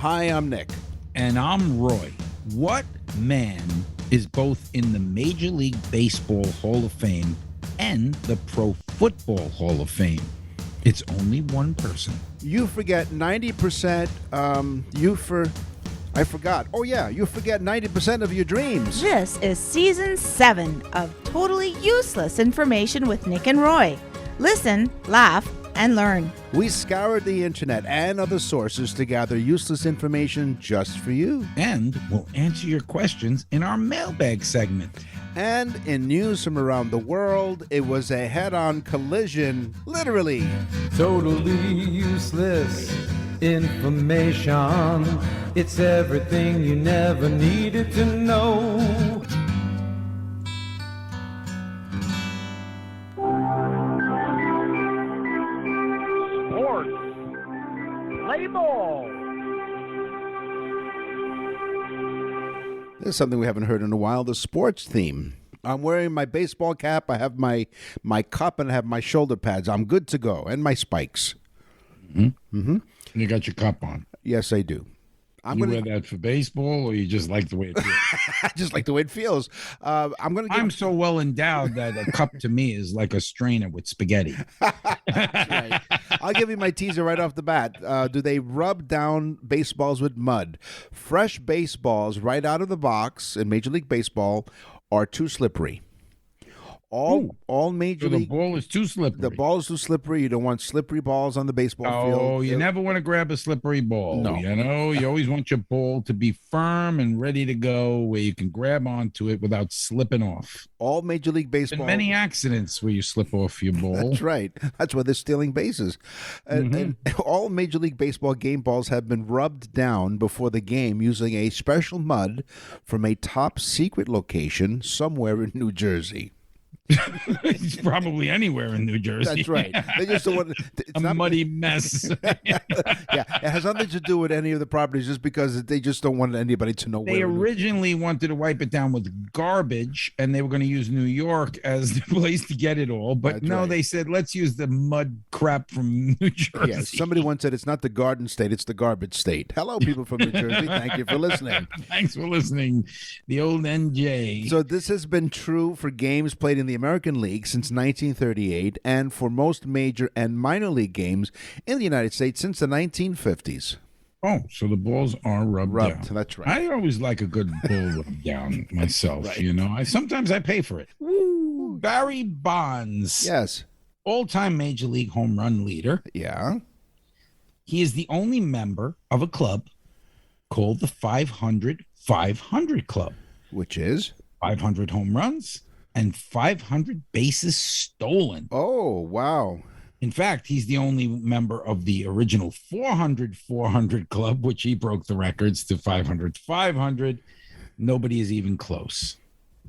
Hi, I'm Nick. And I'm Roy. What man is both in the Major League Baseball Hall of Fame and the Pro Football Hall of Fame? It's only one person. You forget 90%. I forgot. Oh, yeah, you forget 90% of your dreams. This is Season 7 of Totally Useless Information with Nick and Roy. Listen, laugh, and learn. We scoured the internet and other sources to gather useless information just for you. And we'll answer your questions in our mailbag segment. And in news from around the world, it was a head-on collision, literally. Totally useless information. It's everything you never needed to know. Sports. Play ball. This is something we haven't heard in a while, the sports theme. I'm wearing my baseball cap, I have my cup, and I have my shoulder pads. I'm good to go, and my spikes. You got your cup on. Yes, I do. Wear that for baseball, or you just like the way it feels? I just like the way it feels. I'm so well endowed that a cup to me is like a strainer with spaghetti. Right. I'll give you my teaser right off the bat. Do they rub down baseballs with mud? Fresh baseballs right out of the box in Major League Baseball are too slippery. All Major So League. the ball is too slippery. The ball is too slippery. You don't want slippery balls on the baseball field. Oh, you never want to grab a slippery ball. No. You know, you always want your ball to be firm and ready to go where you can grab onto it without slipping off. All Major League Baseball. Been many accidents where you slip off your ball. That's right. That's why they're stealing bases. And all Major League Baseball game balls have been rubbed down before the game using a special mud from a top secret location somewhere in New Jersey. It's probably anywhere in New Jersey. That's right. They just don't want it's not muddy mess. Yeah, it has nothing to do with any of the properties, just because they just don't want anybody to know They where. originally wanted to wipe it down with garbage, and they were going to use New York as the place to get it all. But That's no, right. They said, let's use the mud crap from New Jersey. Yeah, somebody once said it's not the Garden State, it's the garbage state. Hello, people from New Jersey. Thank you for listening. Thanks for listening. The old NJ. So this has been true for games played in the American League since 1938 and for most major and minor league games in the United States since the 1950s. Oh, so the balls are rubbed down. That's right. I always like a good ball rubbed down myself, Right. you know. Sometimes I pay for it. Woo! Barry Bonds. Yes. All-time Major League home run leader. Yeah. He is the only member of a club called the 500 Club. Which is? 500 home runs and 500 bases stolen. Oh, wow. In fact, he's the only member of the original 400 Club, which he broke the records to 500. Nobody is even close.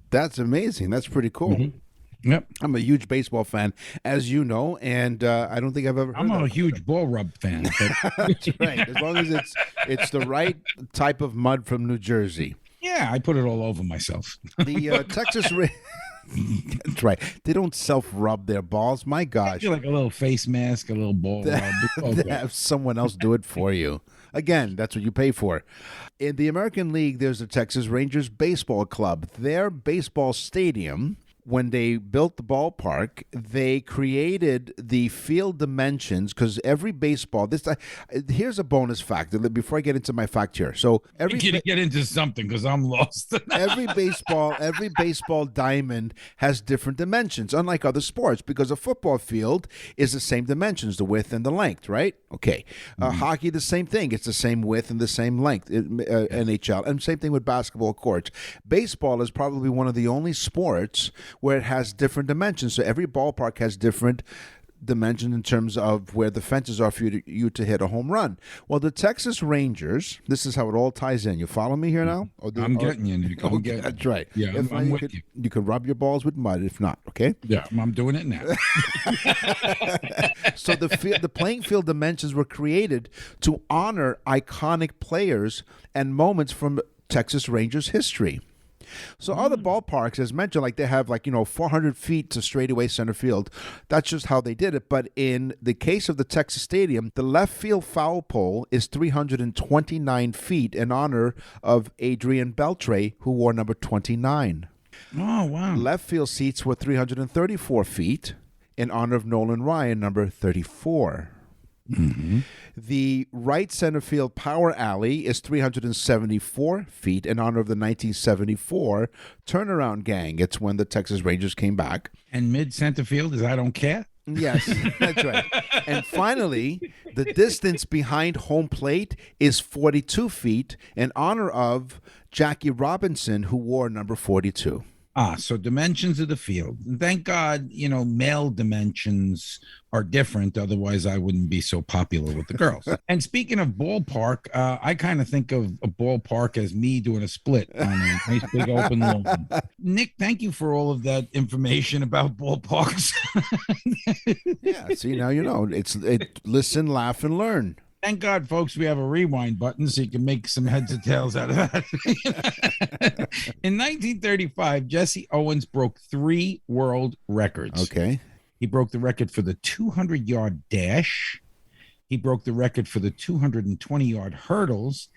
That's amazing. That's pretty cool. Mm-hmm. Yep. I'm a huge baseball fan, as you know, and I don't think I've ever heard I'm a of huge ball rub fan. But That's right. As long as it's the right type of mud from New Jersey. yeah, I put it all over myself. The Texas That's right. They don't self-rub their balls. My I gosh. feel like a little face mask, a little ball rub. Okay. Have someone else do it for you. Again, that's what you pay for. In the American League, there's the Texas Rangers Baseball Club. Their baseball stadium, when they built the ballpark, they created the field dimensions because every baseball. Here's a bonus fact before I get into my fact here. So You can get into something because I'm lost. every baseball diamond has different dimensions, unlike other sports, because a football field is the same dimensions, the width and the length, right? Okay. Hockey, the same thing. It's the same width and the same length, NHL. And same thing with basketball courts. Baseball is probably one of the only sports where it has different dimensions. So every ballpark has different dimension in terms of where the fences are for you to hit a home run. Well, the Texas Rangers, this is how it all ties in. You follow me here now? I'm getting you, Nick. I'm getting That's right. Yeah, If I'm not, with you. You could rub your balls with mud. If not, okay? Yeah, I'm doing it now. So the playing field dimensions were created to honor iconic players and moments from Texas Rangers history. So other ballparks, as mentioned, like they have 400 feet to straightaway center field. That's just how they did it. But in the case of the Texas Stadium, the left field foul pole is 329 feet in honor of Adrian Beltre, who wore number 29. Oh, wow. Left field seats were 334 feet in honor of Nolan Ryan, number 34. Mm-hmm. The right center field power alley is 374 feet in honor of the 1974 turnaround gang. It's when the Texas Rangers came back. And mid center field is I don't care. Yes, that's right. And finally, the distance behind home plate is 42 feet in honor of Jackie Robinson, who wore number 42. So dimensions of the field. Thank God, male dimensions are different. Otherwise, I wouldn't be so popular with the girls. And speaking of ballpark, I kind of think of a ballpark as me doing a split on a nice big open lawn. Nick, thank you for all of that information about ballparks. Yeah, see, now you know. Listen, laugh, and learn. Thank God, folks, we have a rewind button so you can make some heads or tails out of that. In 1935, Jesse Owens broke 3 world records. Okay. He broke the record for the 200-yard dash. He broke the record for the 220-yard hurdles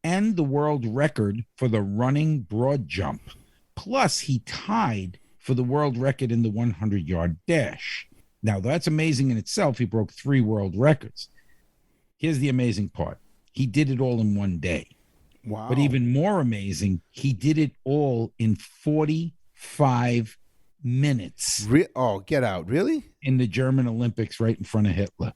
and the world record for the running broad jump. Plus, he tied for the world record in the 100-yard dash. Now, that's amazing in itself. He broke 3 world records. Here's the amazing part. He did it all in one day. Wow. But even more amazing, he did it all in 45 minutes Oh, get out. Really? in the German Olympics right in front of Hitler.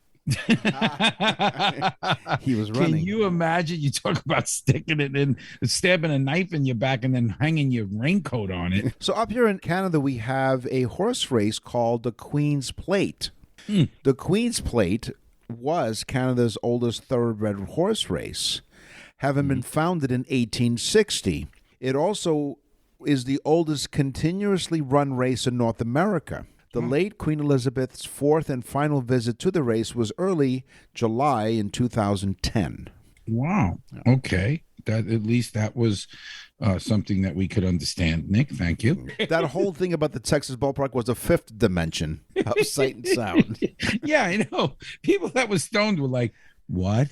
He was running. Can you imagine? You talk about sticking it in, stabbing a knife in your back and then hanging your raincoat on it. So up here in Canada, we have a horse race called the Queen's Plate. The Queen's Plate was Canada's oldest thoroughbred horse race, having been founded in 1860. It also is the oldest continuously run race in North America. The late Queen Elizabeth's 4th and final visit to the race was early July in 2010. Wow. Okay. At least that was something that we could understand. Nick, thank you. That whole thing about the Texas ballpark was a 5th dimension of sight and sound. Yeah, I know. People that were stoned were like, what?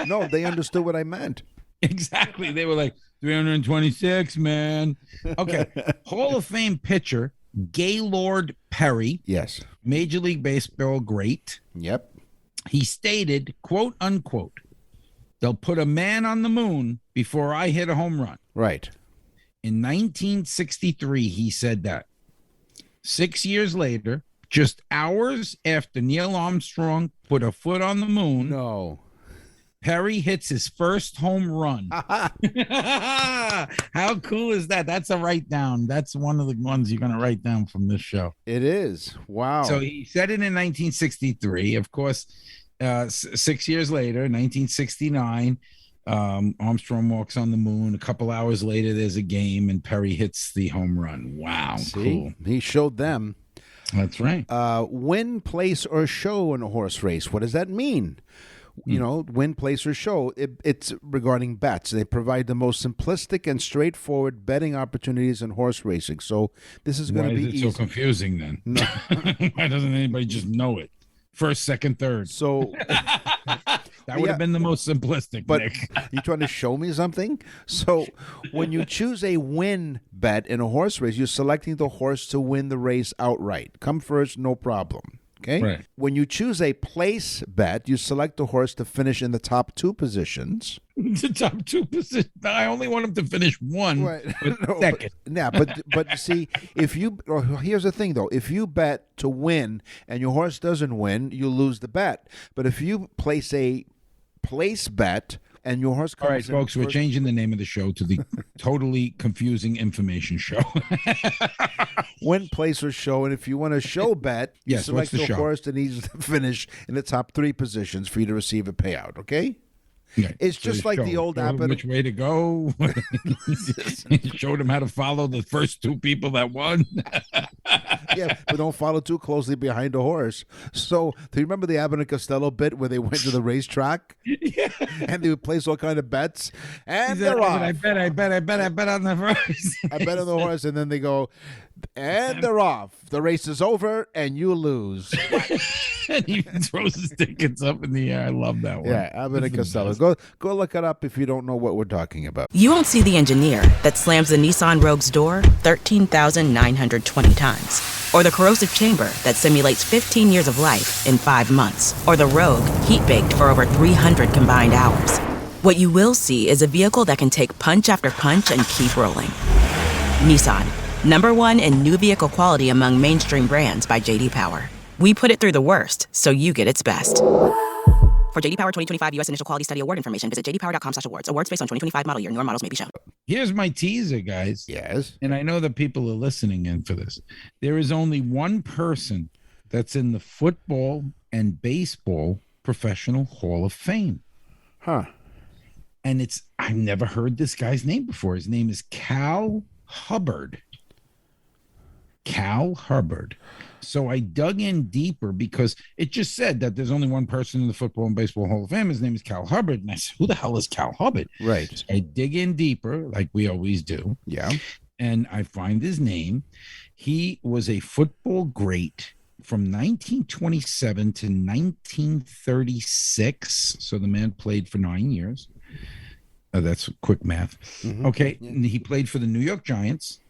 No, they understood what I meant. Exactly. They were like, 326, man. Okay. Hall of Fame pitcher, Gaylord Perry. Yes. Major League Baseball great. Yep. He stated, quote unquote, they'll put a man on the moon before I hit a home run. Right. In 1963, he said that. 6 years later, just hours after Neil Armstrong put a foot on the moon, No. Perry hits his first home run. How cool is that? That's a write down. That's one of the ones you're going to write down from this show. It is. Wow. So he said it in 1963. Of course, 6 years later, 1969, Armstrong walks on the moon. A couple hours later, there's a game, and Perry hits the home run. Wow, cool. He showed them. That's right. Win, place, or show in a horse race. What does that mean? You know, win, place, or show. It's regarding bets. They provide the most simplistic and straightforward betting opportunities in horse racing. So this is going to be easy. So confusing then? No. Why doesn't anybody just know it? First, second, third. So that would have been the most simplistic, but Nick. you trying to show me something? So when you choose a win bet in a horse race, you're selecting the horse to win the race outright. Come first, no problem. Okay. Right. When you choose a place bet, you select the horse to finish in the top 2 positions. The top 2 positions. I only want him to finish one, Right. but No, second. but see, if you here's the thing though, if you bet to win and your horse doesn't win, you lose the bet. But if you place a place bet and your horse comes All right, in folks, we're first- changing the name of the show to the Totally Confusing Information Show. win, place, or show, and if you want a show bet, you Yes, select what's the the show? horse that needs to finish in the top 3 positions for you to receive a payout. Okay. Yeah, It's so just like show. the old Show app them at- which way to go. Showed him how to follow the first 2 people that won. Yeah, but don't follow too closely behind the horse. So, do you remember the Abbott and Costello bit where they went to the racetrack Yeah. and they would place all kind of bets? He And said, they're off. I bet on the horse. I bet on the horse, and then they go, and they're off. The race is over, and you lose. And he throws his tickets up in the air. I love that one. Yeah, Abbott and It's the Costello. best. Go look it up if you don't know what we're talking about. You won't see the engineer that slams the Nissan Rogue's door 13,920 times. Or the corrosive chamber that simulates 15 years of life in 5 months. Or the Rogue heat-baked for over 300 combined hours. What you will see is a vehicle that can take punch after punch and keep rolling. Nissan, #1 in new vehicle quality among mainstream brands by J.D. Power. We put it through the worst, so you get its best. For J.D. Power 2025 U.S. Initial Quality Study Award information, visit jdpower.com/awards. Awards based on 2025 model year. Newer models may be shown. Here's my teaser, guys. Yes. And I know that people are listening in for this. There is only one person that's in the football and baseball professional Hall of Fame. Huh. And I've never heard this guy's name before. His name is Cal Hubbard. Cal Hubbard. So I dug in deeper because it just said that there's only one person in the Football and Baseball Hall of Fame. His name is Cal Hubbard. And I said, who the hell is Cal Hubbard? Right. So I dig in deeper, like we always do. Yeah. And I find his name. He was a football great from 1927 to 1936. So the man played for 9 years. That's quick math. Mhm. Okay. And he played for the New York Giants.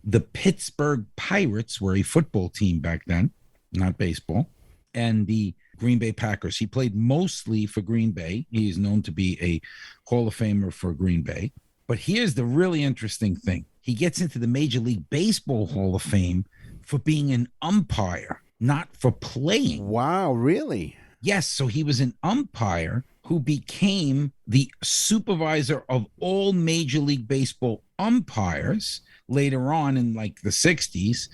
The Pittsburgh Pirates were a football team back then, not baseball, and the Green Bay Packers. He played mostly for Green Bay. He is known to be a Hall of Famer for Green Bay. But here's the really interesting thing. He gets into the Major League Baseball Hall of Fame for being an umpire, not for playing. Wow, really? Yes, so he was an umpire who became the supervisor of all Major League Baseball umpires later on in like the 60s.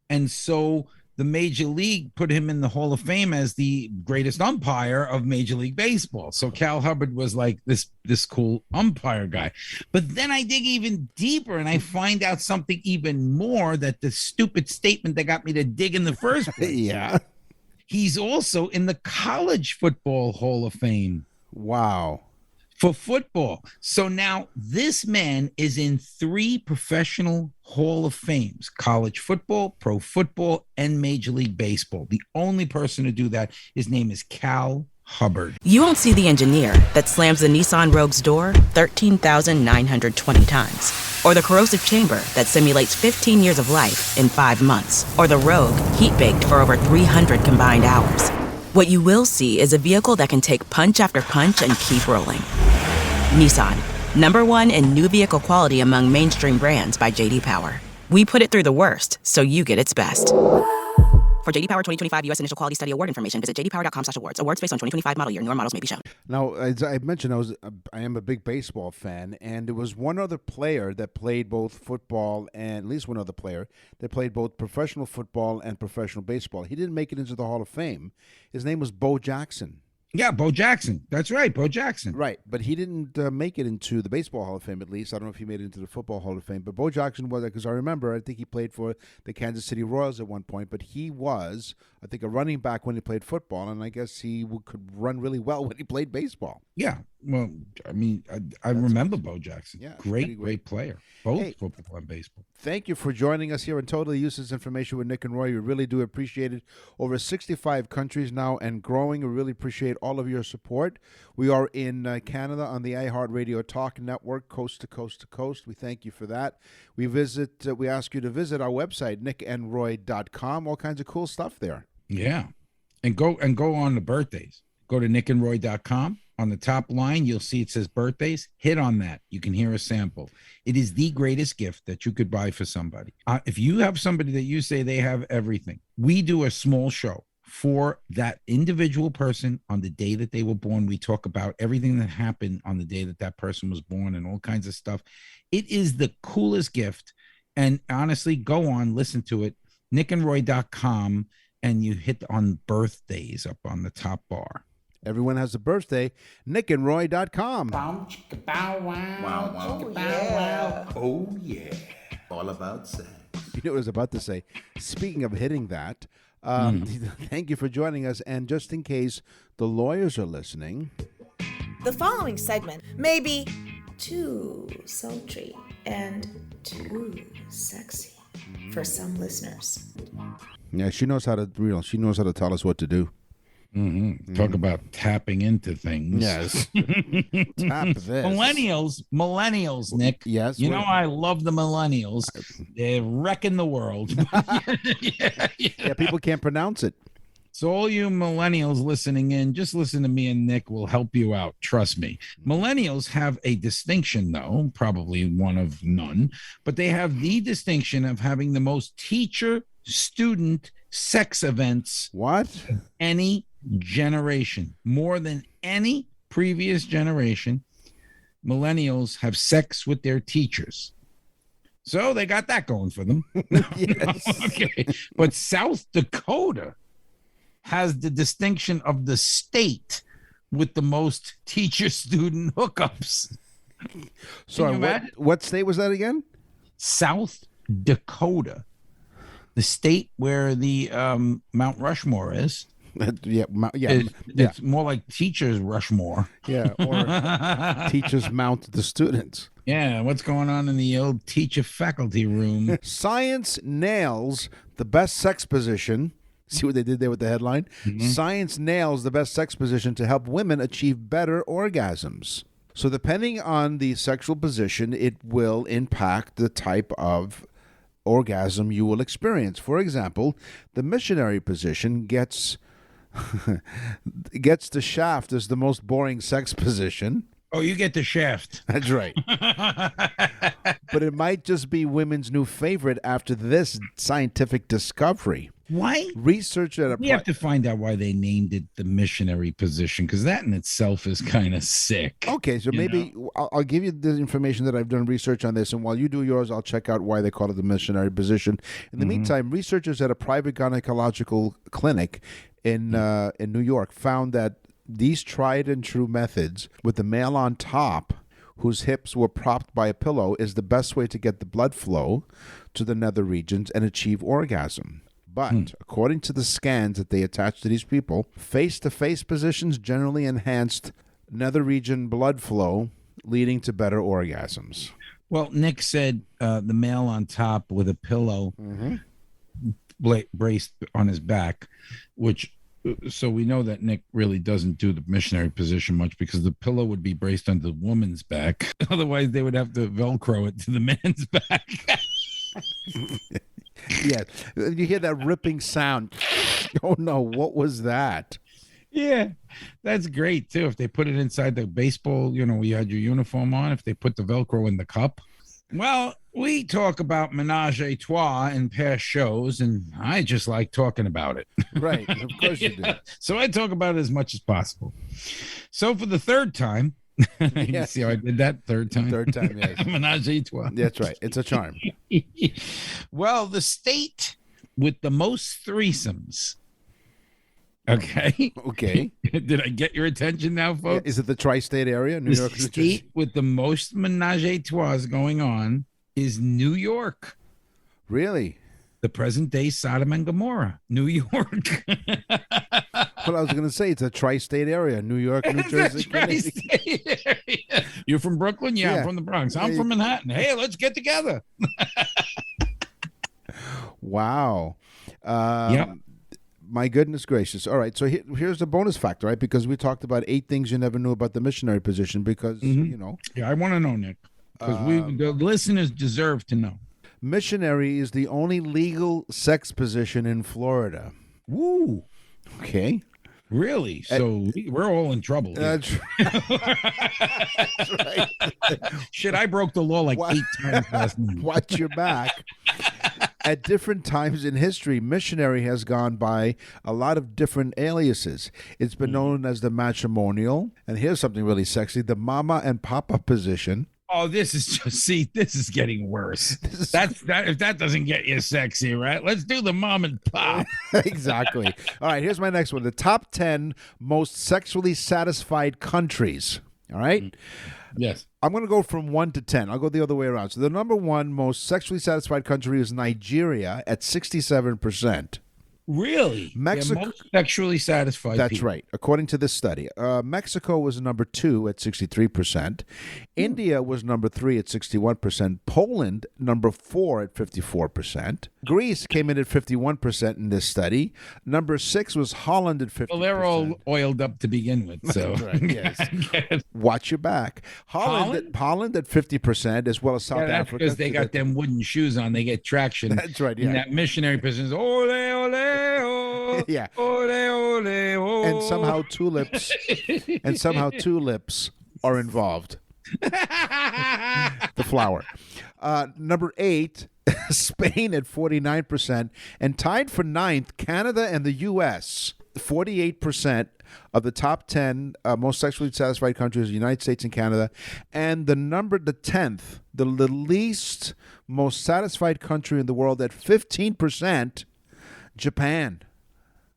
And so the Major League put him in the Hall of Fame as the greatest umpire of Major League Baseball. So Cal Hubbard was like this cool umpire guy. But then I dig even deeper and I find out something even more, that the stupid statement that got me to dig in the first place. Yeah. He's also in the College Football Hall of Fame. Wow. For football. So now this man is in 3 professional Hall of Fames: college football, pro football, and Major League Baseball. The only person to do that, his name is Cal Hubbard. You won't see the engineer that slams the Nissan Rogue's door 13,920 times. Or the corrosive chamber that simulates 15 years of life in 5 months. Or the Rogue heat-baked for over 300 combined hours. What you will see is a vehicle that can take punch after punch and keep rolling. Nissan, #1 in new vehicle quality among mainstream brands by J.D. Power. We put it through the worst, so you get its best. For J.D. Power 2025 U.S. Initial Quality Study Award information, visit jdpower.com/awards. Awards based on 2025 model year. Newer models may be shown. Now, as I mentioned, I am a big baseball fan, and there was one other player that played both football, and at least one other player that played both professional football and professional baseball. He didn't make it into the Hall of Fame. His name was Bo Jackson. Yeah, Bo Jackson. That's right, Bo Jackson. Right, but he didn't make it into the Baseball Hall of Fame, at least. I don't know if he made it into the Football Hall of Fame, but Bo Jackson was, because I think he played for the Kansas City Royals at one point, but he was, I think, a running back when he played football, and I guess he could run really well when he played baseball. Yeah, well, I mean, I remember Bo Jackson. Yeah, great player, both Hey. football and baseball. Thank you for joining us here on Totally Useless Information with Nick and Roy. We really do appreciate it. Over 65 countries now and growing. We really appreciate all of your support. We are in Canada on the iHeartRadio Talk Network, coast to coast to coast. We thank you for that. We ask you to visit our website, nickandroy.com. All kinds of cool stuff there. Yeah, and go on the birthdays. Go to nickandroy.com. On the top line, you'll see it says birthdays. Hit on that. You can hear a sample. It is the greatest gift that you could buy for somebody. If you have somebody that you say they have everything, we do a small show for that individual person on the day that they were born. We talk about everything that happened on the day that that person was born and all kinds of stuff. It is the coolest gift. And honestly, go on, listen to it, nickandroy.com, and you hit on birthdays up on the top bar. Everyone has a birthday. nickandroy.com. Bow, chicka, bow, wow. Wow, wow. Chicka, bow, wow. Oh, yeah. All about sex. You know what I was about to say? Speaking of hitting that, thank you for joining us. And just in case the lawyers are listening, The following segment may be too sultry and too sexy for some listeners. yeah, she knows how to, she knows how to tell us what to do. Talk about tapping into things. Yes. Tap this. Millennials, Nick. Yes, You know, we're- I love the millennials. They're wrecking the world. Yeah, people can't pronounce it. So all you millennials listening in, just listen to me and Nick will help you out. Trust me. Millennials have a distinction, though, probably one of none, but they have the distinction of having the most teacher-student sex events What? any generation. More than any previous generation, millennials have sex with their teachers. So they got that going for them. Yes. Okay. But South Dakota has the distinction of the state with the most teacher-student hookups. Sorry, you imagine? what state was that again? South Dakota, the state where the Mount Rushmore is. It's more like teachers Rushmore. Yeah, or teachers mount the students. Yeah, what's going on in the old teacher faculty room? Science nails the best sex position. See what they did there with the headline? Science nails the best sex position to help women achieve better orgasms. So depending on the sexual position, it will impact the type of orgasm you will experience. For example, the missionary position gets the shaft as the most boring sex position. Oh, you get the shaft. That's right. But it might just be women's new favorite after this scientific discovery. Why? Research at a We have to find out why they named it the missionary position, because that in itself is kind of sick. Okay, so maybe I'll give you the information that I've done research on this, and while you do yours, I'll check out why they call it the missionary position. In the meantime, researchers at a private gynecological clinic in New York found that these tried and true methods with the male on top, whose hips were propped by a pillow, is the best way to get the blood flow to the nether regions and achieve orgasm. But according to the scans that they attached to these people, face-to-face positions generally enhanced nether region blood flow, leading to better orgasms. Well, Nick said the male on top with a pillow braced on his back, so we know that Nick really doesn't do the missionary position much because the pillow would be braced on the woman's back. Otherwise, they would have to Velcro it to the man's back. Yeah, you hear that ripping sound. Oh no, what was that? Yeah, that's great too. If they put it inside the baseball, you had your uniform on, if they put the Velcro in the cup. Well, we talk about menage a trois in past shows, and I just like talking about it. Right, of course you do. So I talk about it as much as possible. So for the third time, you see how I did that third time? Third time, yes. Menage a trois. That's right. It's a charm. Well, the state with the most threesomes. Okay. Okay. Did I get your attention now, folks? Is it the tri-state area? New The York, New Jersey? state with the most menage a trois going on is New York. Really? The present day Sodom and Gomorrah, New York. Well, I was going to say it's a tri-state area: New York, New Jersey, Connecticut. Tri-state area. You're from Brooklyn? Yeah, Yeah. I'm from the Bronx. I'm from Manhattan. Hey, let's get together. Wow. Yep. My goodness gracious. All right. So here's the bonus factor, right? Because we talked about 8 things you never knew about the missionary position because, Yeah, I want to know, Nick, because the listeners deserve to know. missionary is the only legal sex position in Florida. Woo. Okay. Really? So we're all in trouble here. That's right. Shit, I broke the law like What? 8 times last night. Watch your back. At different times in history, missionary has gone by a lot of different aliases. It's been known as the matrimonial, and here's something really sexy, the mama and papa position. Oh, this is this is getting worse. If that doesn't get you sexy, right? Let's do the mom and pop. Exactly. All right, here's my next one. The top 10 most sexually satisfied countries. All right? Yes. I'm going to go from 1 to 10. I'll go the other way around. So the number one most sexually satisfied country is Nigeria at 67%. Really? Mexico- They're most sexually satisfied That's people. right, according to this study. Mexico was number 2 at 63%. India was number 3 at 61%. Poland, number 4 at 54%. Greece came in at 51% in this study. Number 6 was Holland at 50%. Well, they're all oiled up to begin with, so. That's right, yes. Watch your back. Holland at 50%, as well as South Yeah, that's Africa. because they got them wooden shoes on. They get traction. That's right, In yeah. that missionary business. Ole, ole, ole. Yeah. Ole, ole, ole. And somehow tulips are involved. The flower. Number 8, Spain at 49%, and tied for 9th, Canada and the U.S. 48% of the top 10 most sexually satisfied countries, the United States and Canada, and the 10th, the least most satisfied country in the world at 15%, Japan.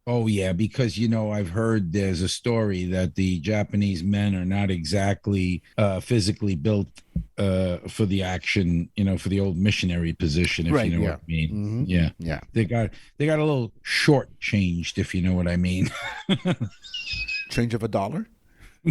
Oh, yeah, because, I've heard there's a story that the Japanese men are not exactly physically built for the action, for the old missionary position, if you know what I mean. Mm-hmm. Yeah. Yeah. They got a little short changed, if you know what I mean. Change of $1?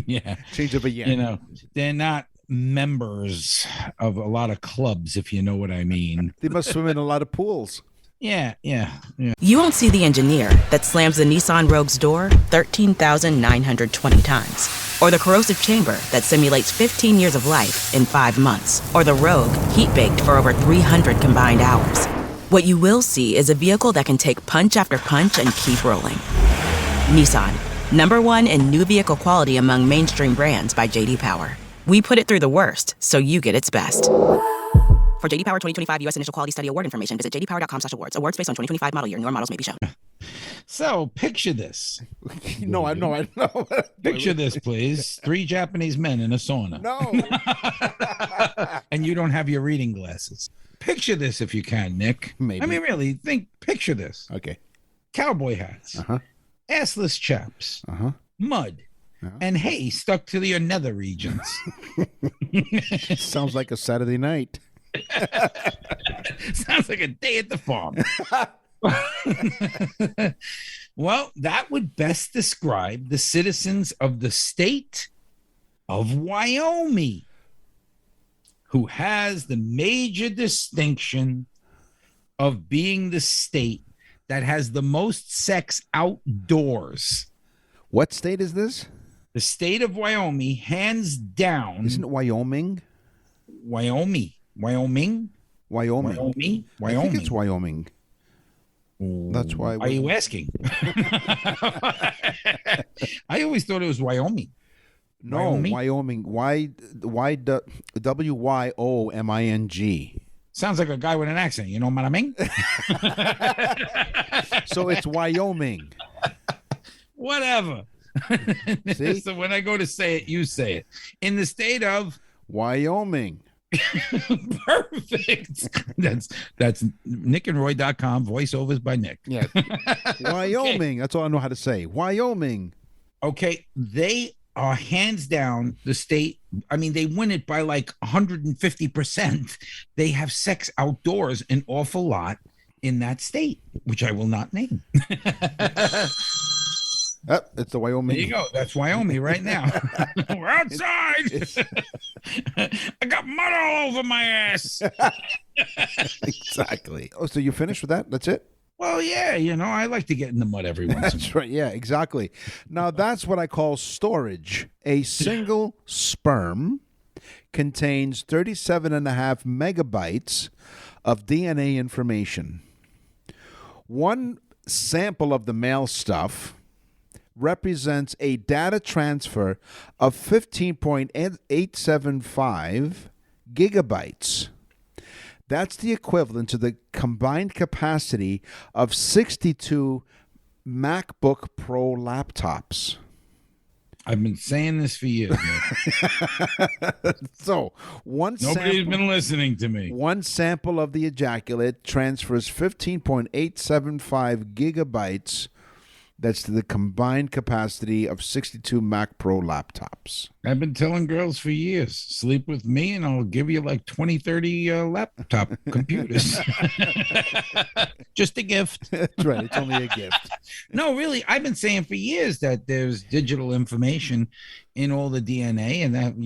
Yeah. Change of a yen. They're not members of a lot of clubs, if you know what I mean. They must swim in a lot of pools. Yeah. You won't see the engineer that slams the Nissan Rogue's door 13,920 times, or the corrosive chamber that simulates 15 years of life in 5 months, or the Rogue heat-baked for over 300 combined hours. What you will see is a vehicle that can take punch after punch and keep rolling. Nissan, #1 in new vehicle quality among mainstream brands by J.D. Power. We put it through the worst, so you get its best. For J.D. Power 2025 U.S. Initial Quality Study Award information, visit jdpower.com/awards. Awards based on 2025 model year. Newer models may be shown. So picture this. No, I know. Picture this, please. 3 Japanese men in a sauna. No. And you don't have your reading glasses. Picture this if you can, Nick. Maybe. I mean, really, picture this. Okay. Cowboy hats, assless chaps, mud, and hay stuck to your nether regions. Sounds like a Saturday night. Sounds like a day at the farm. Well, that would best describe the citizens of the state of Wyoming, who has the major distinction of being the state that has the most sex outdoors. What state is this? The state of Wyoming, hands down. Isn't it Wyoming? Wyoming. I think it's Wyoming. That's why. Are you asking? I always thought it was Wyoming. No, Wyoming. WYOMING. Sounds like a guy with an accent. You know what I mean? So it's Wyoming. Whatever. See? So when I go to say it, you say it. In the state of Wyoming. Perfect. That's nickandroy.com, voiceovers by Nick. Yes. Wyoming. Okay. That's all I know how to say. Wyoming. Okay. They are hands down the state. I mean, they win it by like 150%. They have sex outdoors an awful lot in that state, which I will not name. It's the Wyoming. There you go. That's Wyoming right now. We're outside. I got mud all over my ass. Exactly. Oh, so you finished with that? That's it? Well, yeah. I like to get in the mud every once in a while. That's right. Yeah, exactly. Now, that's what I call storage. A single sperm contains 37.5 megabytes of DNA information. One sample of the male stuff represents a data transfer of 15.875 gigabytes. That's the equivalent to the combined capacity of 62 MacBook Pro laptops. I've been saying this for years. So nobody's been listening to me. One sample of the ejaculate transfers 15.875 gigabytes That's the combined capacity of 62 Mac Pro laptops. I've been telling girls for years, sleep with me and I'll give you like 20, 30 laptop computers. Just a gift. That's right. It's only a gift. No, really, I've been saying for years that there's digital information in all the DNA, and that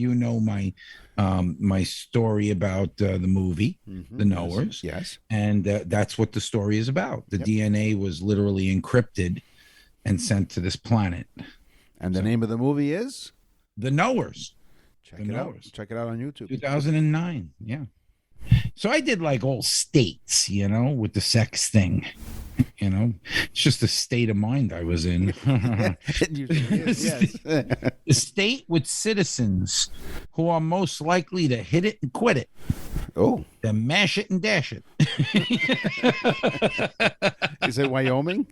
my story about the movie, The Knowers. Yes. And that's what the story is about. The DNA was literally encrypted and sent to this planet. And the name of the movie is? The Knowers. Check it out. Check it out on YouTube. 2009. Yeah. So I did like all states, with the sex thing. It's just a state of mind I was in. It usually is, yes. The state with citizens who are most likely to hit it and quit it. Oh. Then mash it and dash it. Is it Wyoming?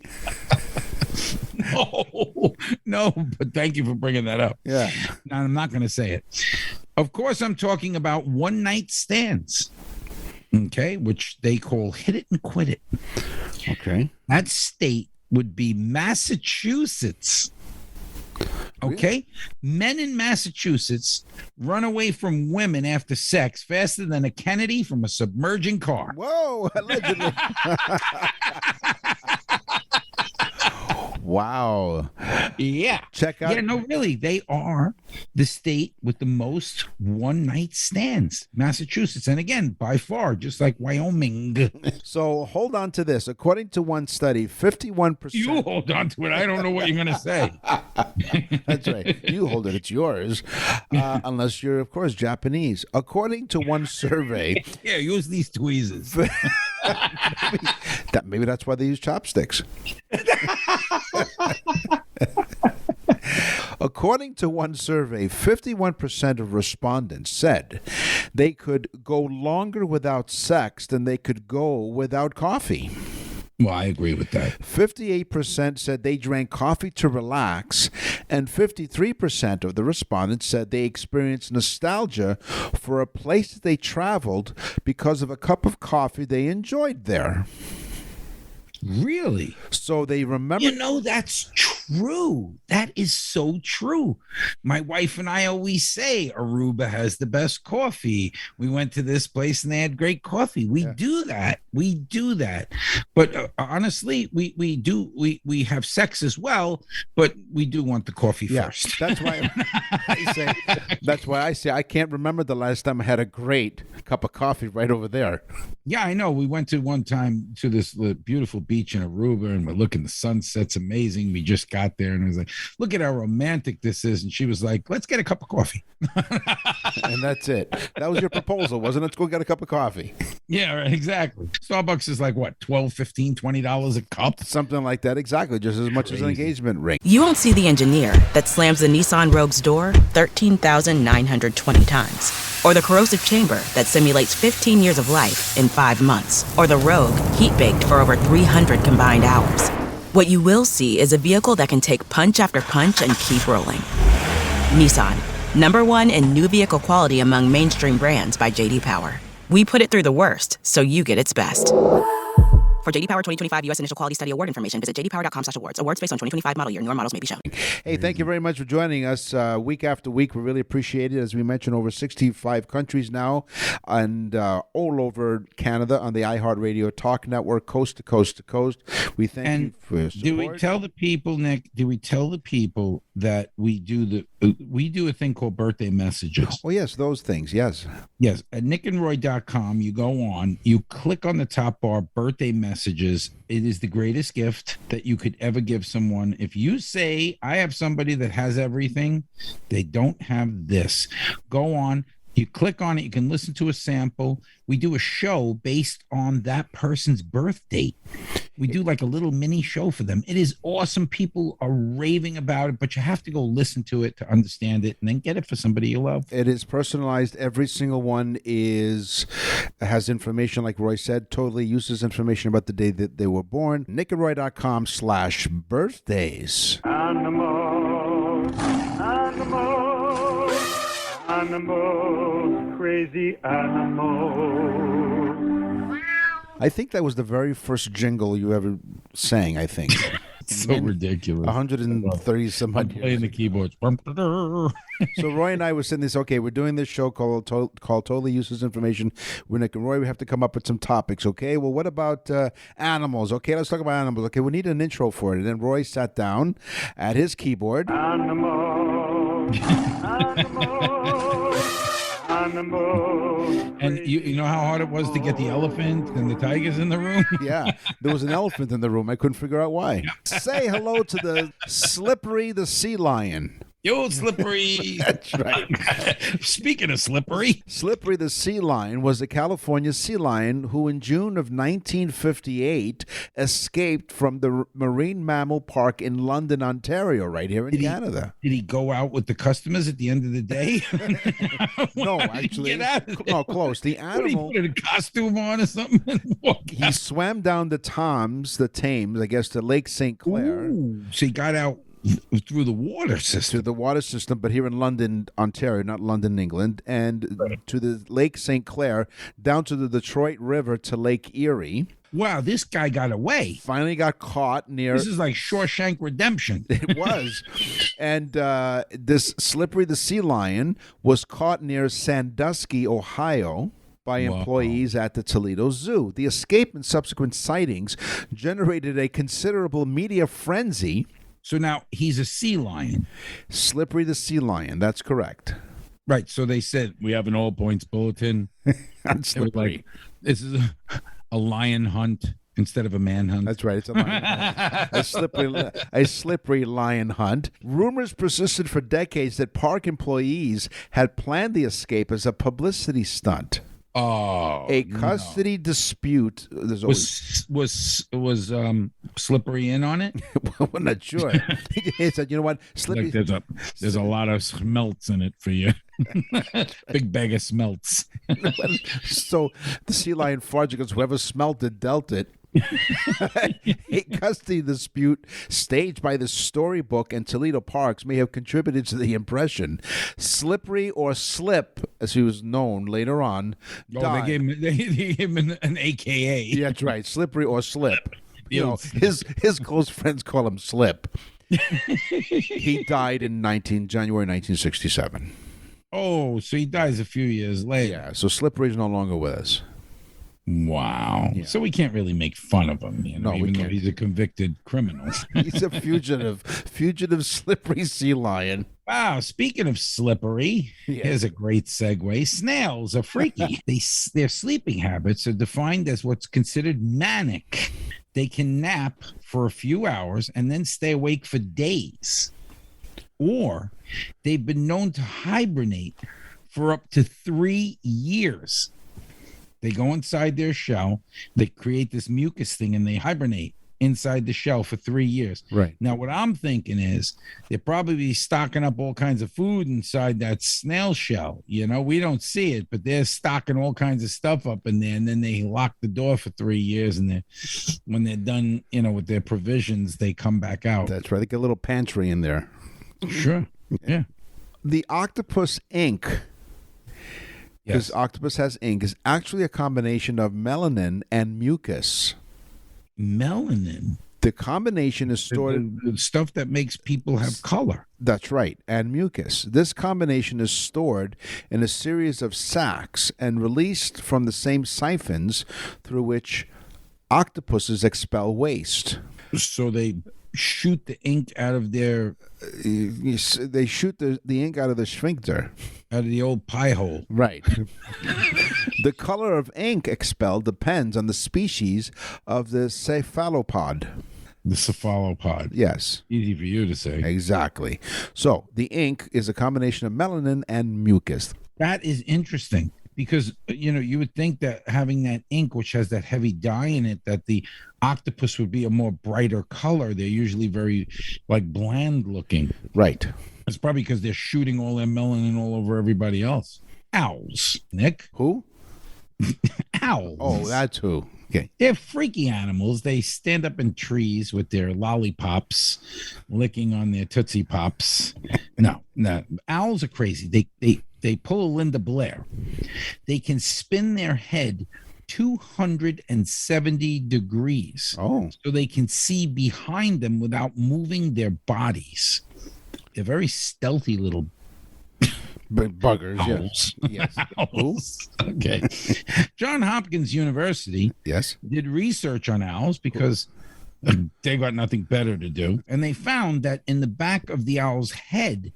No, but thank you for bringing that up. Yeah. No, I'm not going to say it. Of course, I'm talking about one-night stands, okay, which they call hit it and quit it. Okay. That state would be Massachusetts. Okay? Really? Men in Massachusetts run away from women after sex faster than a Kennedy from a submerging car. Whoa, allegedly. Wow. Yeah. Check out. Yeah, no, really. They are the state with the most one-night stands, Massachusetts. And again, by far, just like Wyoming. So hold on to this. According to one study, 51%. You hold on to it. I don't know what you're going to say. That's right. You hold it. It's yours. Unless you're, of course, Japanese. According to one survey. Yeah, use these tweezers. Maybe that's why they use chopsticks. According to one survey, 51% of respondents said they could go longer without sex than they could go without coffee. Well, I agree with that. 58% said they drank coffee to relax, and 53% of the respondents said they experienced nostalgia for a place that they traveled because of a cup of coffee they enjoyed there. Really? So they remember. That's true. That is so true. My wife and I always say Aruba has the best coffee. We went to this place and they had great coffee. We do that. We do that. But honestly, we have sex as well, but we do want the coffee first. That's why I say I can't remember the last time I had a great cup of coffee right over there. Yeah, I know. We went to one time to this beautiful beach in Aruba and we're looking, the sunset's amazing. We just got there and I was like, look at how romantic this is. And she was like, let's get a cup of coffee. And that's it. That was your proposal, wasn't it? Let's go get a cup of coffee. Yeah, right, exactly. Starbucks is like what, $12, $15, $20 a cup? Something like that. Exactly. Just as much as an engagement ring. You won't see the engineer that slams the Nissan Rogue's door 13,920 times. Or the corrosive chamber that simulates 15 years of life in 5 months. Or the Rogue heat-baked for over 300 combined hours. What you will see is a vehicle that can take punch after punch and keep rolling. Nissan, #1 in new vehicle quality among mainstream brands by J.D. Power. We put it through the worst, so you get its best. For J.D. Power 2025 U.S. Initial Quality Study Award information, visit jdpower.com/awards. Awards based on 2025 model year. Newer models may be shown. Hey, thank you very much for joining us week after week. We really appreciate it. As we mentioned, over 65 countries now and all over Canada on the iHeartRadio Talk Network, coast to coast to coast. We thank you for your support. Do we tell the people, Nick, that we do a thing called birthday messages? Oh, yes, those things, yes. Yes, at nickandroy.com, you go on, you click on the top bar, birthday messages. It is the greatest gift that you could ever give someone. If you say, I have somebody that has everything, they don't have this. Go on, you click on it, you can listen to a sample. We do a show based on that person's birth date. We do like a little mini show for them. It is awesome. People are raving about it, but you have to go listen to it to understand it and then get it for somebody you love. It is personalized. Every single one has information, like Roy said, totally uses information about the day that they were born. nickandroy.com/birthdays. Animals, crazy animals. I think that was the very first jingle you ever sang, I think. So ridiculous. 130 some I'm odd years. playing the keyboards. So Roy and I were sitting this. Okay, we're doing this show called Totally Useless Information. With Nick and Roy, we have to come up with some topics. Okay, well, what about animals? Okay, let's talk about animals. Okay, we need an intro for it. And then Roy sat down at his keyboard. Animals, animals. And you know how hard it was to get the elephant and the tigers in the room? Yeah, there was an elephant in the room. I couldn't figure out why. Say hello to the Slippery the sea lion. Yo, Slippery. That's right. Speaking of Slippery. Slippery the sea lion was a California sea lion who in June of 1958 escaped from the Marine Mammal Park in London, Ontario, right here in Canada. Did he go out with the customers at the end of the day? No, actually. Get out of there? No, close. The What, he animal, put a costume on or something? And walk he out? swam down the Thames, I guess, to Lake St. Clair. Ooh, so he got out through the water To system. the water system, but here in London, Ontario, not London, England, and to the Lake St. Clair, down to the Detroit River to Lake Erie. Wow, this guy got away. Finally got caught near. This is like Shawshank Redemption. It was. And this Slippery the sea lion was caught near Sandusky, Ohio, by Wow. employees at the Toledo Zoo. The escape and subsequent sightings generated a considerable media frenzy. So now he's a sea lion. Slippery the sea lion, that's correct. Right. So they said, we have an all points bulletin. On They were Slippery. like, this is a lion hunt instead of a manhunt. That's right. It's a lion hunt. A slippery lion hunt. Rumors persisted for decades that park employees had planned the escape as a publicity stunt. Oh, A custody dispute. There's always, was Slippery in on it? I'm not sure. He said, "You know what, Slippy." Like there's a lot of smelts in it for you. Big bag of smelts. So the sea lion farts because whoever smelt it dealt it. A custody dispute staged by the Storybook and Toledo Parks may have contributed to the impression. Slippery or Slip, as he was known later on, Oh, died. they gave him an AKA. Yeah, that's right. Slippery or Slip. You The know, old his close friends call him Slip. He died in January 1967. Oh, so he dies a few years later. Yeah, so Slippery's no longer with us. Wow. So we can't really make fun of him, No, we even though can't. he's a convicted criminal. He's a fugitive slippery sea lion. Wow. Speaking of slippery, here's a great segue. Snails are freaky. Their sleeping habits are defined as what's considered manic. They can nap for a few hours and then stay awake for days. Or they've been known to hibernate for up to 3 years. They go inside their shell, they create this mucus thing, and they hibernate inside the shell for 3 years. Right. Now, what I'm thinking is they're probably stocking up all kinds of food inside that snail shell. You know, we don't see it, but they're stocking all kinds of stuff up in there, and then they lock the door for 3 years, and when they're done, with their provisions, they come back out. That's right. They get a little pantry in there. Sure. Yeah. The octopus ink, because Yes. octopus has ink, is actually a combination of melanin and mucus. Melanin. The combination is stored. The stuff that makes people have color. That's right, and mucus. This combination is stored in a series of sacs and released from the same siphons through which octopuses expel waste. So they shoot the ink out of their They shoot the ink out of the sphincter. out of the old pie hole. Right. The color of ink expelled depends on the species of the cephalopod. The cephalopod. Yes, Easy for you to say. exactly. So the ink is a combination of melanin and mucus. That is interesting because you would think that having that ink, which has that heavy dye in it, that the octopus would be a more brighter color. They're usually very bland looking. Right. It's probably because they're shooting all their melanin all over everybody else. Owls, Nick. Who? Owls. Oh, that's who. Okay. They're freaky animals. They stand up in trees with their lollipops, licking on their Tootsie Pops. No. Owls are crazy. They pull a Linda Blair. They can spin their head 270 degrees. Oh. So they can see behind them without moving their bodies. They're very stealthy little Buggers, owls. yes. Yes. Owls. Okay. Johns Hopkins University Yes. did research on owls because they got nothing better to do. And they found that in the back of the owl's head,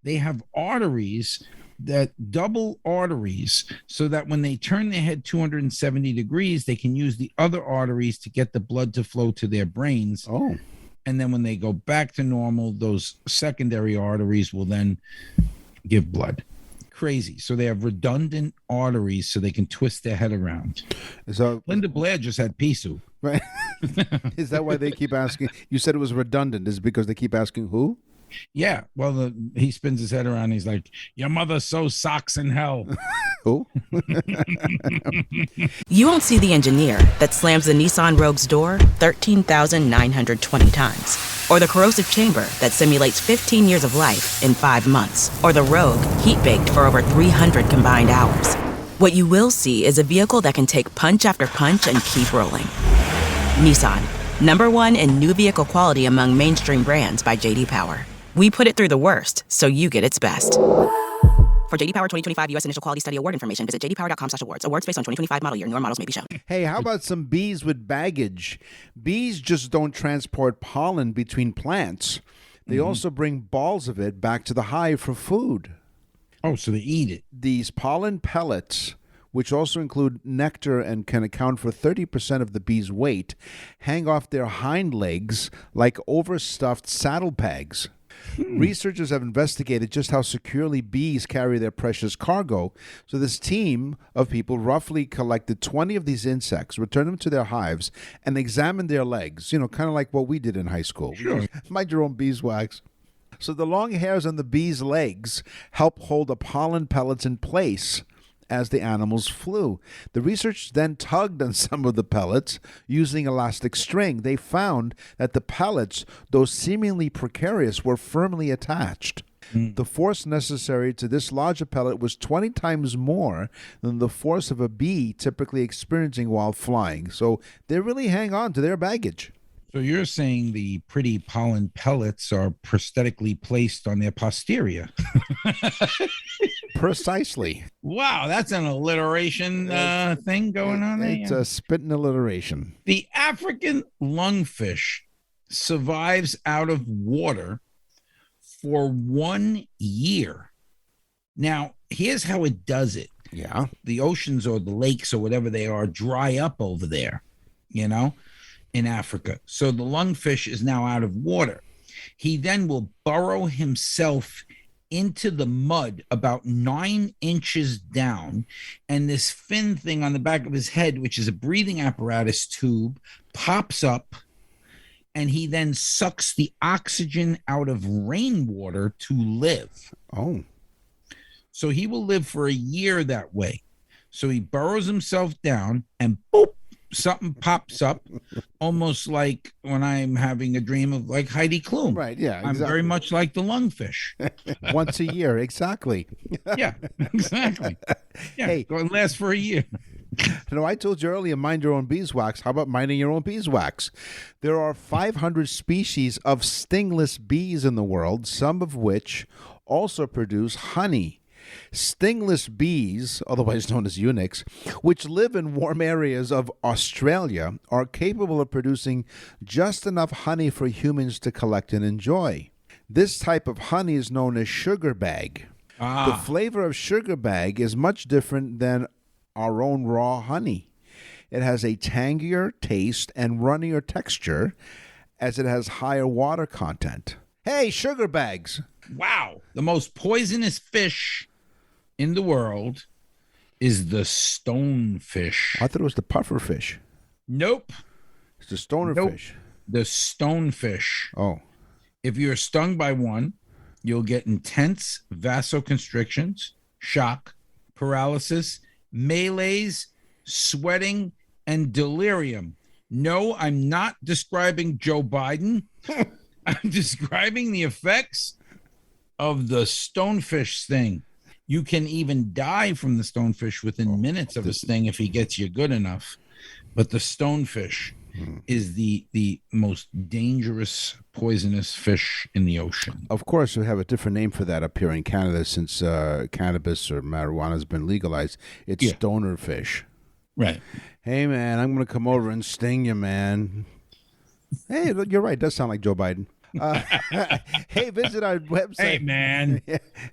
they have arteries that double arteries so that when they turn their head 270 degrees, they can use the other arteries to get the blood to flow to their brains. Oh. And then when they go back to normal, those secondary arteries will then give blood. Crazy. So they have redundant arteries so they can twist their head around. So Linda Blair just had pea soup. right. Is that why they keep asking? You said it was redundant. Is it because they keep asking who? Yeah. Well, he spins his head around. And he's like, your mother sews socks in hell. Who? You won't see the engineer that slams the Nissan Rogue's door 13,920 times. Or the corrosive chamber that simulates 15 years of life in 5 months. Or the Rogue heat-baked for over 300 combined hours. What you will see is a vehicle that can take punch after punch and keep rolling. Nissan, #1 in new vehicle quality among mainstream brands by J.D. Power. We put it through the worst, so you get its best. For J.D. Power 2025 U.S. Initial Quality Study Award information, visit jdpower.com/awards. Awards based on 2025 model year. Newer models may be shown. Hey, how about some bees with baggage? Bees just don't transport pollen between plants. They also bring balls of it back to the hive for food. Oh, so they eat it. These pollen pellets, which also include nectar and can account for 30% of the bee's weight, hang off their hind legs like overstuffed saddlebags. Researchers have investigated just how securely bees carry their precious cargo. So this team of people roughly collected 20 of these insects, returned them to their hives, and examined their legs, kind of like what we did in high school. Sure. Mind your own beeswax. So the long hairs on the bees' legs help hold the pollen pellets in place as the animals flew. The researchers then tugged on some of the pellets using elastic string. They found that the pellets, though seemingly precarious, were firmly attached. The force necessary to dislodge a pellet was 20 times more than the force of a bee typically experiencing while flying. So they really hang on to their baggage. So you're saying the pretty pollen pellets are prosthetically placed on their posterior. Precisely. Wow, that's an alliteration thing going on there. It's a spitting alliteration. The African lungfish survives out of water for 1 year. Now, here's how it does it. Yeah. The oceans or the lakes or whatever they are dry up over there, in Africa. So the lungfish is now out of water. He then will burrow himself into the mud about 9 inches down, and this fin thing on the back of his head, which is a breathing apparatus tube, pops up, and he then sucks the oxygen out of rainwater to live. Oh. So he will live for a year that way. So he burrows himself down, and boop, something pops up, almost like when I'm having a dream of like Heidi Klum. Right, yeah. I'm very much like the lungfish. Once a year, exactly. Yeah, exactly. Yeah, Hey. go and last for a year. I told you earlier, mind your own beeswax. How about minding your own beeswax? There are 500 species of stingless bees in the world, some of which also produce honey. Stingless bees, otherwise known as eunuchs, which live in warm areas of Australia, are capable of producing just enough honey for humans to collect and enjoy. This type of honey is known as sugar bag. The flavor of sugar bag is much different than our own raw honey. It has a tangier taste and runnier texture as it has higher water content. Hey, sugar bags! Wow. The most poisonous fish in the world is the stonefish. I thought it was the puffer fish. Nope. It's the stoner Nope. fish. The stonefish. Oh. If you're stung by one, you'll get intense vasoconstrictions, shock, paralysis, malaise, sweating, and delirium. No, I'm not describing Joe Biden. I'm describing the effects of the stonefish sting. You can even die from the stonefish within minutes of a sting if he gets you good enough. But the stonefish is the most dangerous poisonous fish in the ocean. Of course, we have a different name for that up here in Canada since cannabis or marijuana has been legalized. It's stoner fish. Right. Hey, man, I'm going to come over and sting you, man. Hey, you're right. It does sound like Joe Biden. Hey, visit our website. Hey, man.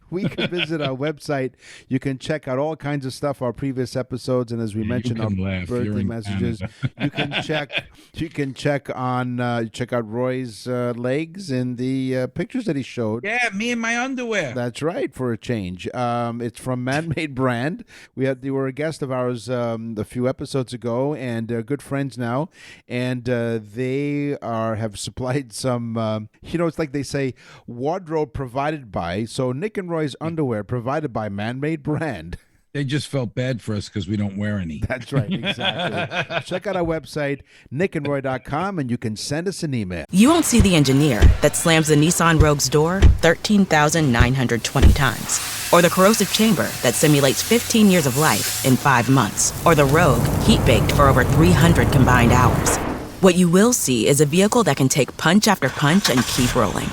We can visit our website. You can check out all kinds of stuff, our previous episodes, and as we mentioned, our birthday messages. You can check. You can check on check out Roy's legs and the pictures that he showed. Yeah, me and my underwear. That's right, for a change. It's from Man-Made Brand. They were a guest of ours a few episodes ago, and they're good friends now. And they have supplied some. It's like they say, wardrobe provided by. So Nick and Roy's underwear provided by Man-Made Brand. They just felt bad for us because we don't wear any. That's right, exactly. Check out our website, nickandroy.com, and you can send us an email. You won't see the engineer that slams the Nissan Rogue's door 13,920 times, or the corrosive chamber that simulates 15 years of life in 5 months, or the Rogue heat-baked for over 300 combined hours. What you will see is a vehicle that can take punch after punch and keep rolling.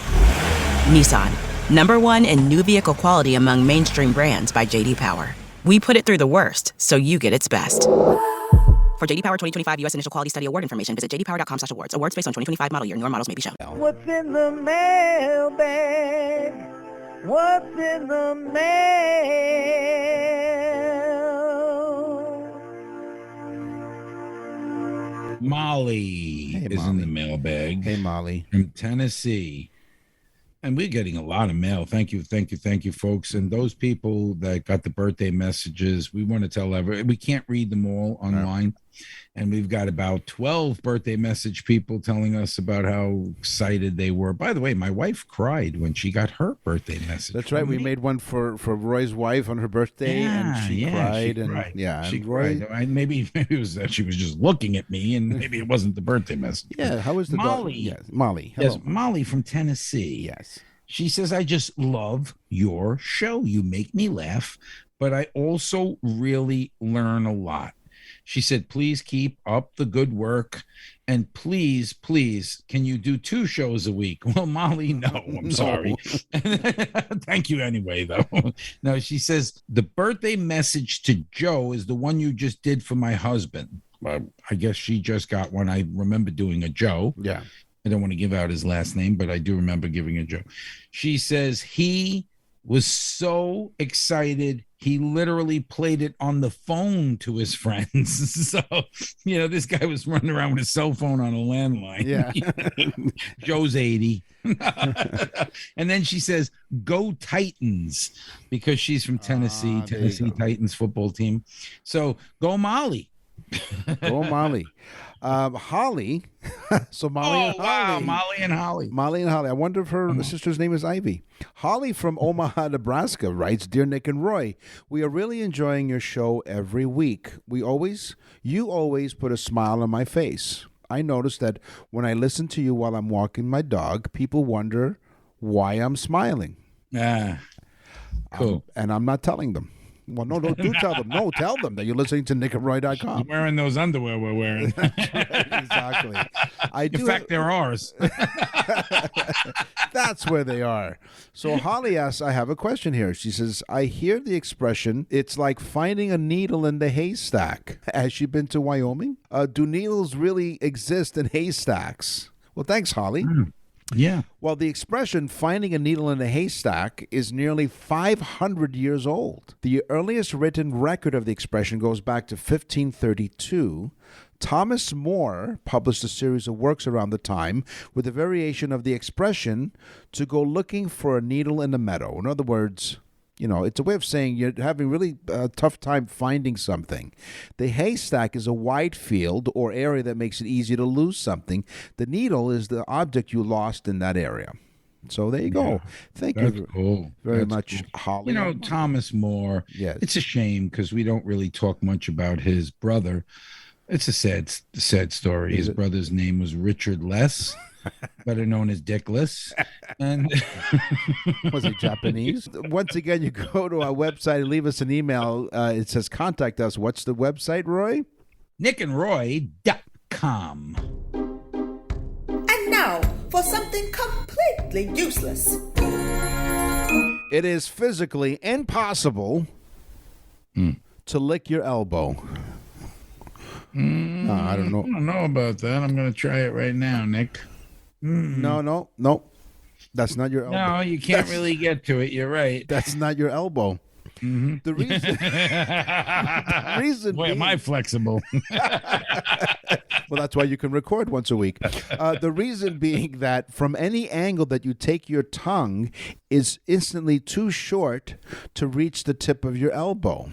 Nissan, #1 in new vehicle quality among mainstream brands by J.D. Power. We put it through the worst, so you get its best. For J.D. Power 2025 U.S. Initial Quality Study Award information, visit jdpower.com/awards. Awards based on 2025 model year. Newer models may be shown. What's in the mailbag? What's in the mail? Molly is in the mailbag. Hey, Molly. From Tennessee. And we're getting a lot of mail. Thank you, folks. And those people that got the birthday messages, we want to tell we can't read them all online. And we've got about 12 birthday message people telling us about how excited they were. By the way, my wife cried when she got her birthday message. That's right. We made one for Roy's wife on her birthday, and she cried. She cried. Maybe it was that she was just looking at me, and maybe it wasn't the birthday message. Yeah. How was the Molly? Yes, Molly. Hello. Yes, Molly from Tennessee. Yes. She says, I just love your show. You make me laugh, but I also really learn a lot. She said, please keep up the good work. And please, can you do 2 shows a week? Well, Molly, no, I'm sorry. Thank you anyway, though. No, she says, the birthday message to Joe is the one you just did for my husband. Well, I guess she just got one. I remember doing a Joe. Yeah. I don't want to give out his last name, but I do remember giving a Joe. She says he was so excited, he literally played it on the phone to his friends. So, this guy was running around with his cell phone on a landline. Yeah. Joe's 80. And then she says, go Titans, because she's from Tennessee, Tennessee Titans football team. So go Molly. Go Molly. Holly. So Molly and Holly. Wow, Molly and Holly. Molly and Holly. I wonder if her sister's name is Ivy. Holly from Omaha, Nebraska writes, Dear Nick and Roy, we are really enjoying your show every week. You always put a smile on my face. I notice that when I listen to you while I'm walking my dog, people wonder why I'm smiling. Cool. And I'm not telling them. Well, no, do tell them. No, tell them that you're listening to nickandroy.com. You're wearing those underwear we're wearing. That's right, exactly. In fact, they're ours. That's where they are. So Holly asks, I have a question here. She says, I hear the expression, it's like finding a needle in the haystack. Has she been to Wyoming? Do needles really exist in haystacks? Well, thanks, Holly. Yeah. Well, the expression finding a needle in a haystack is nearly 500 years old. The earliest written record of the expression goes back to 1532. Thomas More published a series of works around the time with a variation of the expression to go looking for a needle in a meadow. In other words, it's a way of saying you're having really a tough time finding something. The haystack is a wide field or area that makes it easy to lose something. The needle is the object you lost in that area. So there you go. Yeah, Thank you very That's much, cool. Holly. Thomas More. Yes. It's a shame because we don't really talk much about his brother. It's a sad story. His brother's name was Richard Less. better known as Dickless. And Was he Japanese? Once again, you go to our website and leave us an email. It says contact us. What's the website, Roy? nickandroy.com. And now for something completely useless. It is physically impossible to lick your elbow. I don't know. I don't know about that. I'm going to try it right now, Nick. No. That's not your elbow. No, you can't really get to it. You're right. That's not your elbow. Mm-hmm. The reason Boy, am I flexible. Well, that's why you can record once a week. The reason being that from any angle that you take your tongue is instantly too short to reach the tip of your elbow.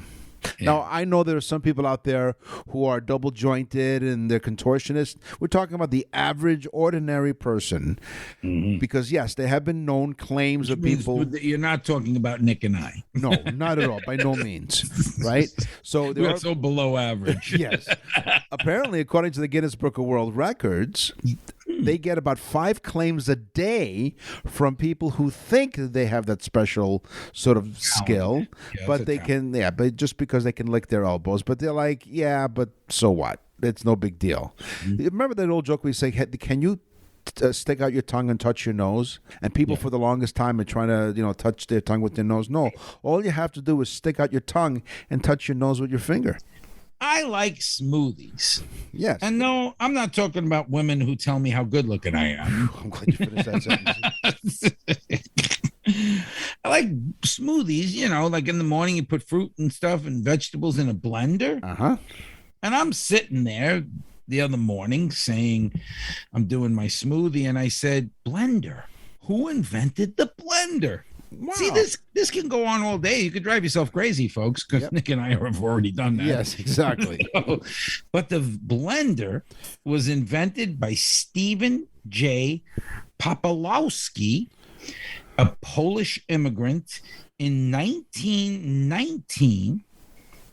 Yeah. Now, I know there are some people out there who are double jointed and they're contortionists. We're talking about the average, ordinary person. Mm-hmm. Because, yes, there have been known claims of people. You're not talking about Nick and I. No, not at all. By no means. Right? So we're so below average. Yes. Apparently, according to the Guinness Book of World Records, they get about 5 claims a day from people who think that they have that special sort of skill, but they can, but just because they can lick their elbows, but they're like, yeah, but so what? It's no big deal. Mm-hmm. Remember that old joke we say, can you stick out your tongue and touch your nose? And people for the longest time are trying to, touch their tongue with their nose. No, all you have to do is stick out your tongue and touch your nose with your finger. I like smoothies. Yes. And no, I'm not talking about women who tell me how good looking I am. I'm glad you finished that sentence. I like smoothies, like in the morning you put fruit and stuff and vegetables in a blender. Uh-huh. And I'm sitting there the other morning saying I'm doing my smoothie, and I said, blender. Who invented the blender? Wow. See, this can go on all day. You could drive yourself crazy, folks, because Nick and I have already done that. Yes, exactly. But the blender was invented by Stephen J. Popolowski, a Polish immigrant, in 1919.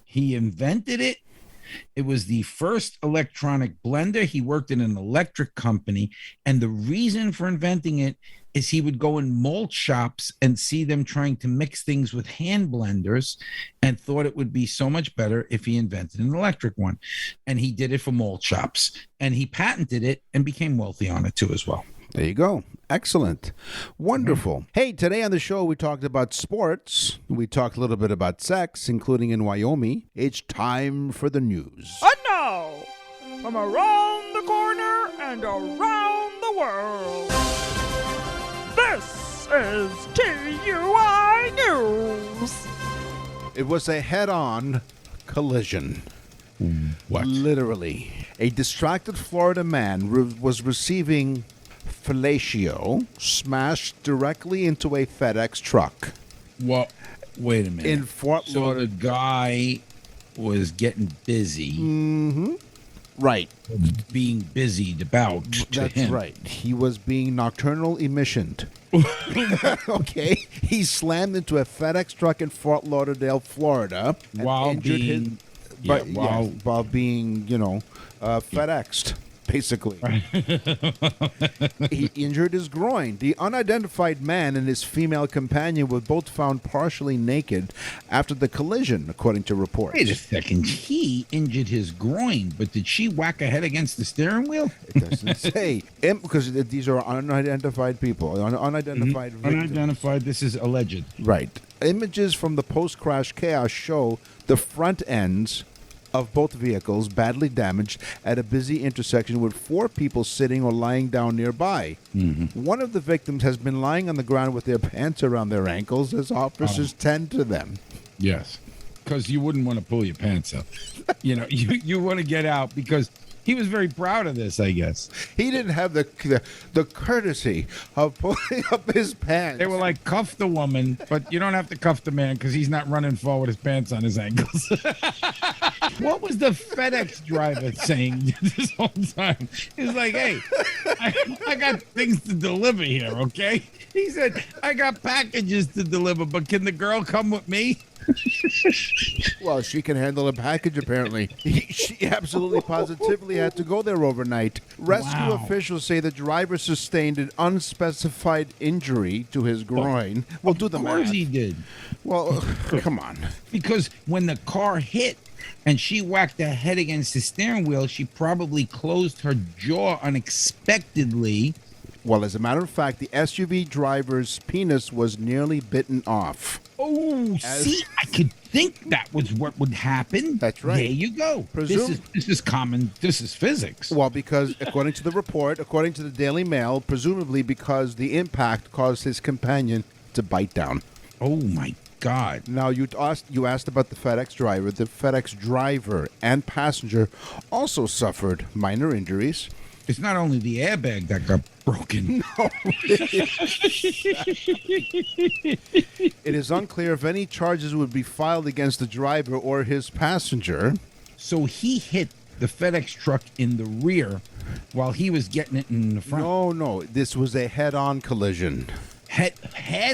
He invented it. It was the first electronic blender. He worked in an electric company, and the reason for inventing it is he would go in malt shops and see them trying to mix things with hand blenders and thought it would be so much better if he invented an electric one. And he did it for malt shops, and he patented it and became wealthy on it too as well. There you go. Excellent. Wonderful. Hey, today on the show, we talked about sports. We talked a little bit about sex, including in Wyoming. It's time for the news. And now, from around the corner and around the world, this is TUI News. It was a head-on collision. What? Literally. A distracted Florida man was receiving fellatio smashed directly into a FedEx truck. Well, wait a minute. In Fort So Lauderdale. the guy was getting busy. Mm-hmm. Right. Being busied about to That's him. right. He was being nocturnal emissioned. Okay. He slammed into a FedEx truck in Fort Lauderdale, Florida. and While injured being... while being, FedExed. Basically. He injured his groin. The unidentified man and his female companion were both found partially naked after the collision, according to reports. Wait a second. He injured his groin, but did she whack her head against the steering wheel? It doesn't say. Because these are unidentified people, unidentified victims. Unidentified. This is alleged. Right. Images from the post-crash chaos show the front ends of both vehicles badly damaged at a busy intersection with 4 people sitting or lying down nearby. Mm-hmm. One of the victims has been lying on the ground with their pants around their ankles as officers tend to them. Yes. Because you wouldn't want to pull your pants up. You want to get out because he was very proud of this, I guess. He didn't have the courtesy of pulling up his pants. They were like, cuff the woman, but you don't have to cuff the man because he's not running forward with his pants on his ankles. What was the FedEx driver saying this whole time? He's like, hey, I got things to deliver here, okay? He said, I got packages to deliver, but can the girl come with me? Well, she can handle a package, apparently. She absolutely positively had to go there overnight. Rescue officials say the driver sustained an unspecified injury to his groin. Well, do the math. Of course he did. Well, come on. Because when the car hit and she whacked her head against the steering wheel, she probably closed her jaw unexpectedly. Well, as a matter of fact, the SUV driver's penis was nearly bitten off. Oh, see, I could think that was what would happen. That's right. There you go. This is common. This is physics. Well, because according to the report, according to the Daily Mail, presumably because the impact caused his companion to bite down. Oh my God. Now, you asked about the FedEx driver. The FedEx driver and passenger also suffered minor injuries. It's not only the airbag that got broken. No. It is unclear if any charges would be filed against the driver or his passenger. So he hit the FedEx truck in the rear while he was getting it in the front. No. This was a head-on collision. Head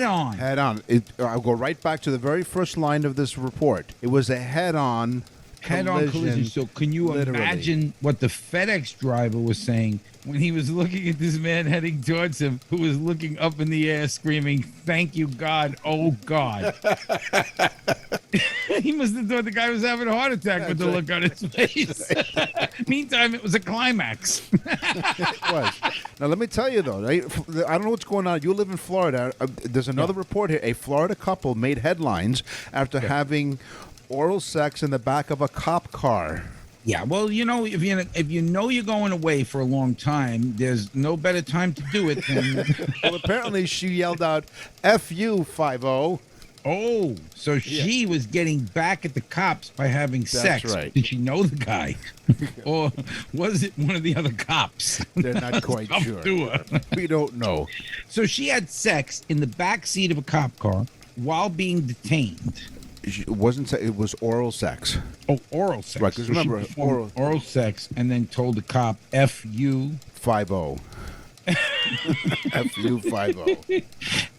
on. Head on. I'll go right back to the very first line of this report. It was a head-on collision. So can you imagine what the FedEx driver was saying when he was looking at this man heading towards him, who was looking up in the air screaming, "Thank you, God. Oh, God." He must have thought the guy was having a heart attack with the look on his face. Meantime, it was a climax. It was. Now, let me tell you, though, I don't know what's going on. You live in Florida. There's another report here. A Florida couple made headlines after having oral sex in the back of a cop car. Yeah, well, if you know you're going away for a long time, there's no better time to do it than. Well, apparently she yelled out, "F you, 5-0." Oh, so she was getting back at the cops by having sex. That's right. Did she know the guy? Or was it one of the other cops? They're not quite sure. We don't know. So she had sex in the back seat of a cop car while being detained. It was oral sex. Oh, oral sex. Right, because remember, oral sex, and then told the cop, "F you 5-0." F you 5-0.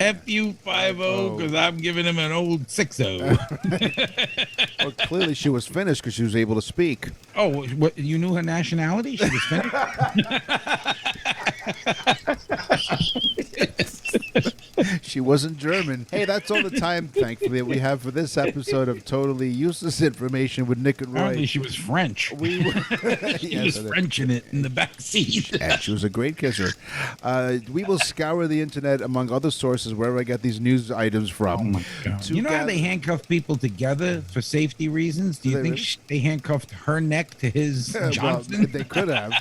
F you 5-0, because I'm giving him an old 6-0. Well, clearly she was finished because she was able to speak. Oh, what? You knew her nationality? She was finished? She wasn't German. Hey, that's all the time, thankfully, that we have for this episode of Totally Useless Information with Nick and Roy. Apparently she was French. She was Frenching it in the back seat. And she was a great kisser. We will scour the internet, among other sources, wherever I get these news items from. Oh, my God. You know how they handcuff people together for safety reasons? Do you think they handcuffed her neck to his Johnson? Well, they could have.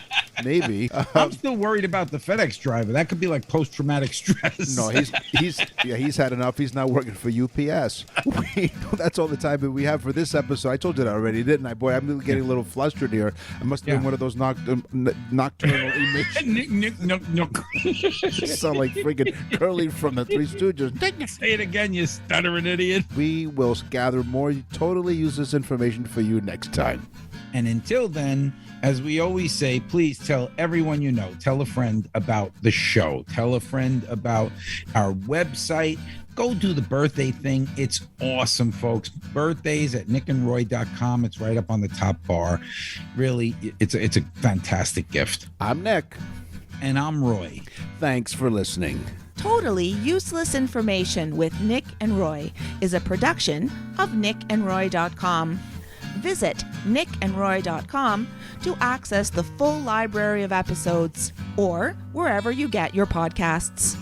Maybe. I'm still worried about the FedEx driver. That could be like post-traumatic stress. No, he's had enough. He's not working for UPS. That's all the time that we have for this episode. I told you that already, didn't I? Boy, I'm getting a little flustered here. I must have been one of those nocturnal emissions. Sound like freaking Curly from the Three Stooges. Say it again, you stuttering idiot. We will gather more totally useless information for you next time. And until then, as we always say, please tell everyone you know. Tell a friend about the show. Tell a friend about our website. Go do the birthday thing. It's awesome, folks. Birthdays at nickandroy.com. It's right up on the top bar. Really, it's a fantastic gift. I'm Nick. And I'm Roy. Thanks for listening. Totally Useless Information with Nick and Roy is a production of nickandroy.com. Visit nickandroy.com to access the full library of episodes or wherever you get your podcasts.